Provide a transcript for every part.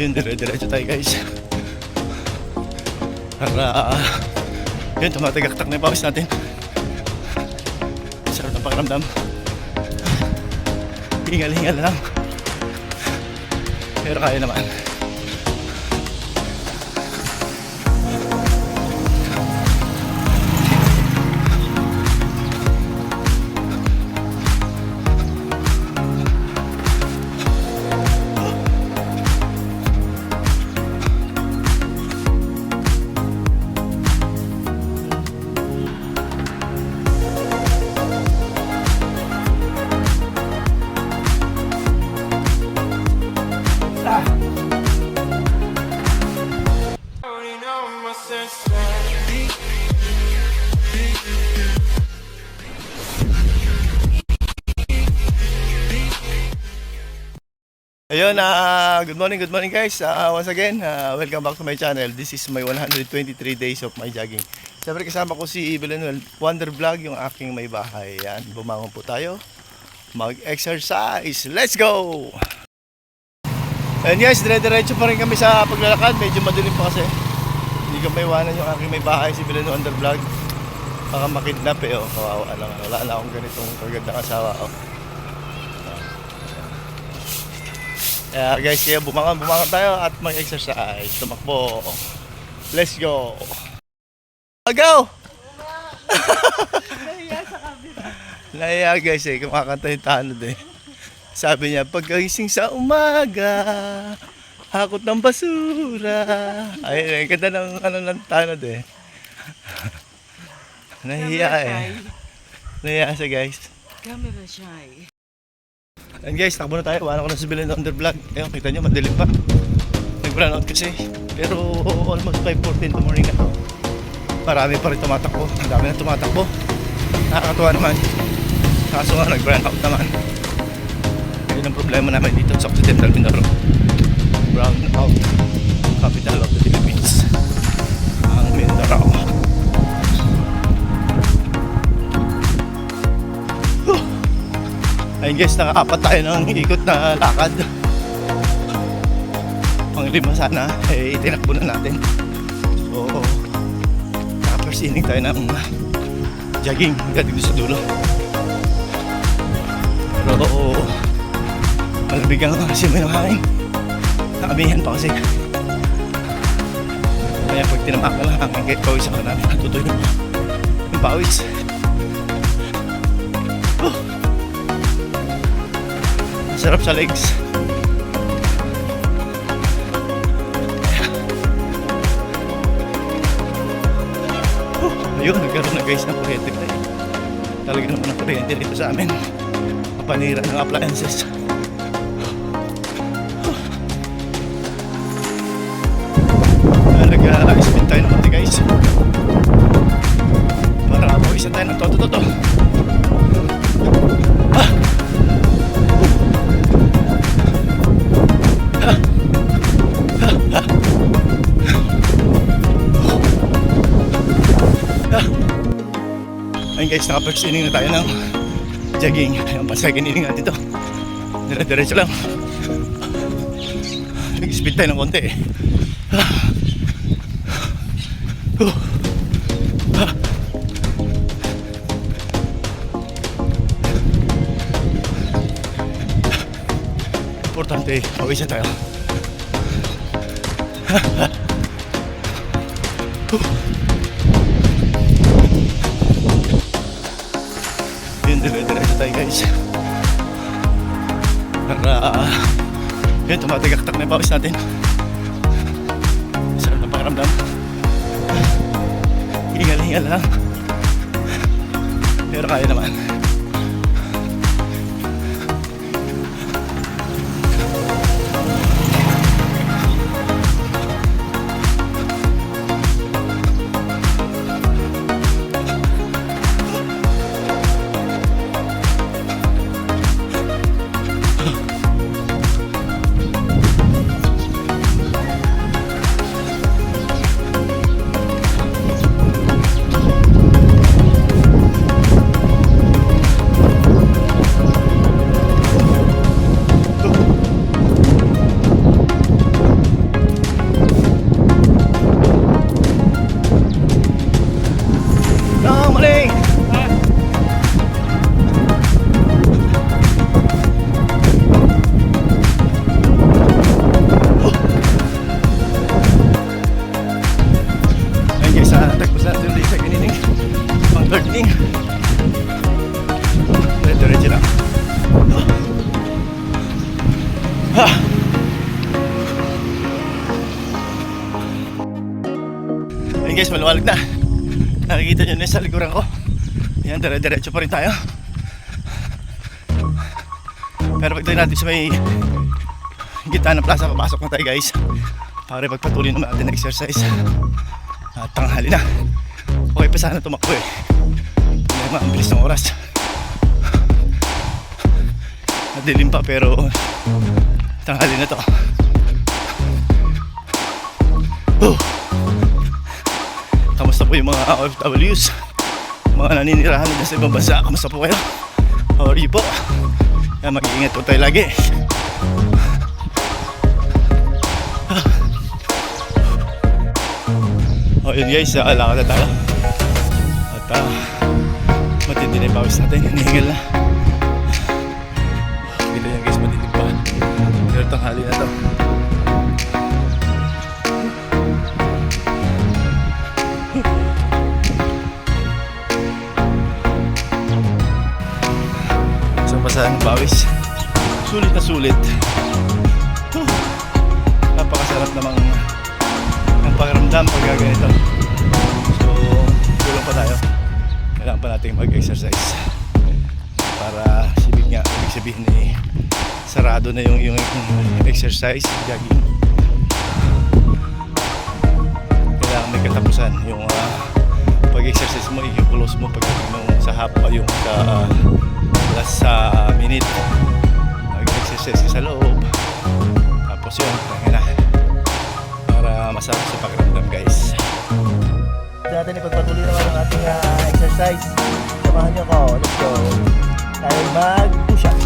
Yun, dire-diretso tayo guys. Para yun, tumatagaktak na yung pawis natin. Sarap ng pakiramdam. Hingal-hingal lang. Pero kaya naman. Ayun, good morning guys. Once again, welcome back to my channel. This is my 123 days of my jogging. Siyempre kasama ko si Villanuel Wonder Vlog, yung aking may bahay. Yan, bumangon po tayo. Mag-exercise. Let's go! And guys, dire-diretso pa rin kami sa paglalakad. Medyo madilim pa kasi. Hindi ko maiwanan yung aking may bahay, si Villanuel Wonder Vlog. Baka makidnap eh. Oh, kawawa lang. Wala na akong ganitong kagandang asawa. Oh. Guys, kaya bumangon tayo at mag-exercise. Tumakbo. Let's go. Go! Naiya guys eh, kumakanta yung tanod eh. Sabi niya, pagkagising sa umaga, hakot ng basura. Ay, ganda ng ng tanod eh. Nahiya eh. Nahiya siya guys. Camera shy. And guys, takbo na tayo. Wala ko na si Villanuel Wonder Vlog. Ayun, kita nyo, madilim pa. Nag-run out kasi. Pero almost 5:14 in the morning na. Marami pa rin tumatakbo. Ang dami na tumatakbo. Nakakatuwa naman. Kaso nga, nag-run out naman. Yun ang problema namin dito sa Occidental Mindoro. Brown out. Capital of the Philippines. Ang Mindoro. Ayun guys, nakaapat tayo ng ikot na lakad. Pang-lima sana, eh itinakbo na natin. So, nakapursining tayo ng jogging hanggang dito sa dulo. Pero, malabigan kasi may hangin. Nakamihan pa kasi. Kaya pag tinamakan lang hangin, kahit pawis ako namin, natutuyo yung pawis. Sarap sa legs. Ayun, nagkaroon na guys ng kuryente tayo. Talaga naman ang kuryente dito sa amin. Kapanira ng appliances. Nag-spin tayo ng konti guys. Para mapawisan tayo ng toto-toto. Ayun guys, naka-first inning na tayo ng jogging. Ayun pa, second inning natin ito. Dire-diretso lang. Nag-speed tayo ng konti eh. Importante, pawisan tayo. Yun, dire-diretso tayo guys. Para yun, tumatagaktak na yung pawis natin. Sarap ng pakiramdam. Hingal-hingal lang. Pero kaya naman. guys, maluwalag na. Nakikita nyo na sa likuran ko. Ayan, dire-diretso pa rin tayo. Pero pagdating natin sa may gitna ng plaza, papasok na tayo guys. Para pagpatuloy naman natin na exercise. At tanghali na. Okay pa sana tumakbo eh. Hindi naman ang bilis ng oras. Madilim pa pero tanghali na to. Kamusta po yung mga OFWs? Mga naninirahan dyan sa ibang bansa, kamusta po kayo? How are you po? Kaya mag-iingat po tayo lagi. O yun guys, lakad na tayo. At matindi na yung pawis natin, hinihingal na. Dito yan guys, matitig pa. Pero tanghali na to. Basahan ng pawis. Sulit na sulit. Napakasarap namang ang pakiramdam pag gaganito. So, tulong pa tayo. Kailangan pa natin mag-exercise. Para ibig sabihin eh, sarado na yung exercise, jogging. Kailangan may katapusan. Yung pag-exercise mo, i-close mo pagdating sa hapa, yung last minute mag-exercise ka sa loob, tapos yun, tangin na para masarap sa pakiramdam guys. Natin ipagpatuloy naman ang ating exercise. Samahan niyo ko, let's go. Tayo mag-push up.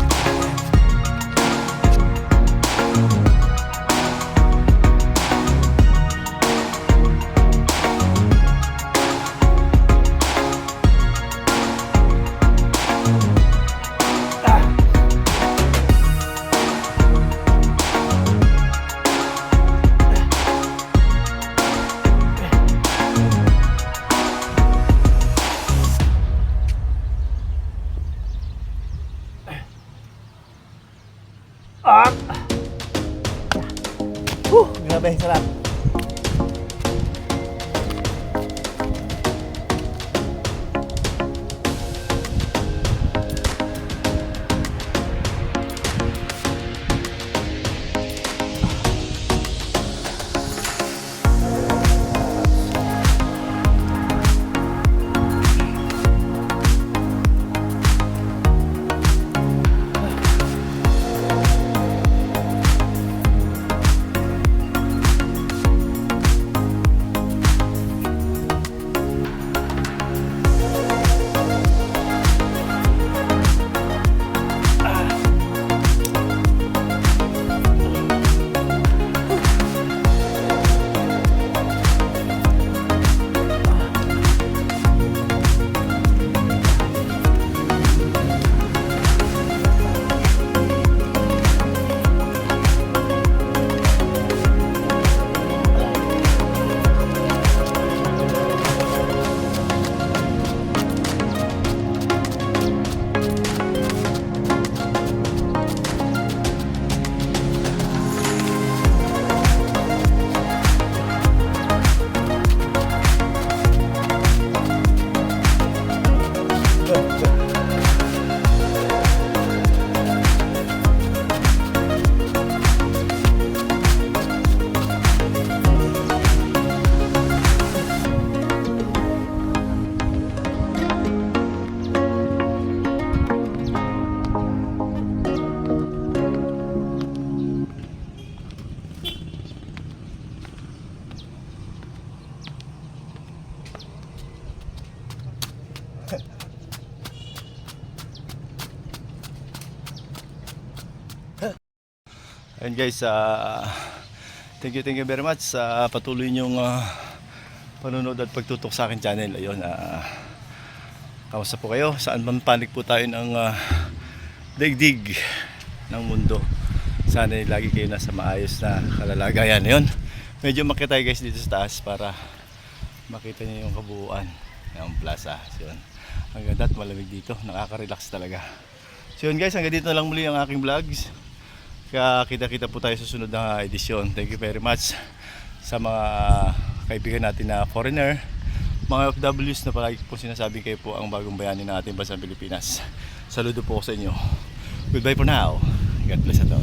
Grabe, sarap. And guys, thank you very much sa patuloy niyong panunod at pagtutok sa akin channel. Ayun, kamusta po kayo? Saan man panig po tayo ng daigdig ng mundo. Sana lagi kayo nasa maayos na kalalagayan. Ayun, medyo makita tayo guys dito sa taas para makita niyo yung kabuuan ng plaza. So, yun, ang ganda at malamig dito, nakaka-relax talaga. So yun guys, hanggang dito na lang muli ang aking vlogs. Kaya kita-kita po tayo sa sunod na edisyon. Thank you very much sa mga kaibigan natin na foreigner Mga OFWs na palagi po sinasabi kayo po ang bagong bayani ng ating bansang Pilipinas. Saludo po ako sa inyo. Goodbye for now. God bless at all.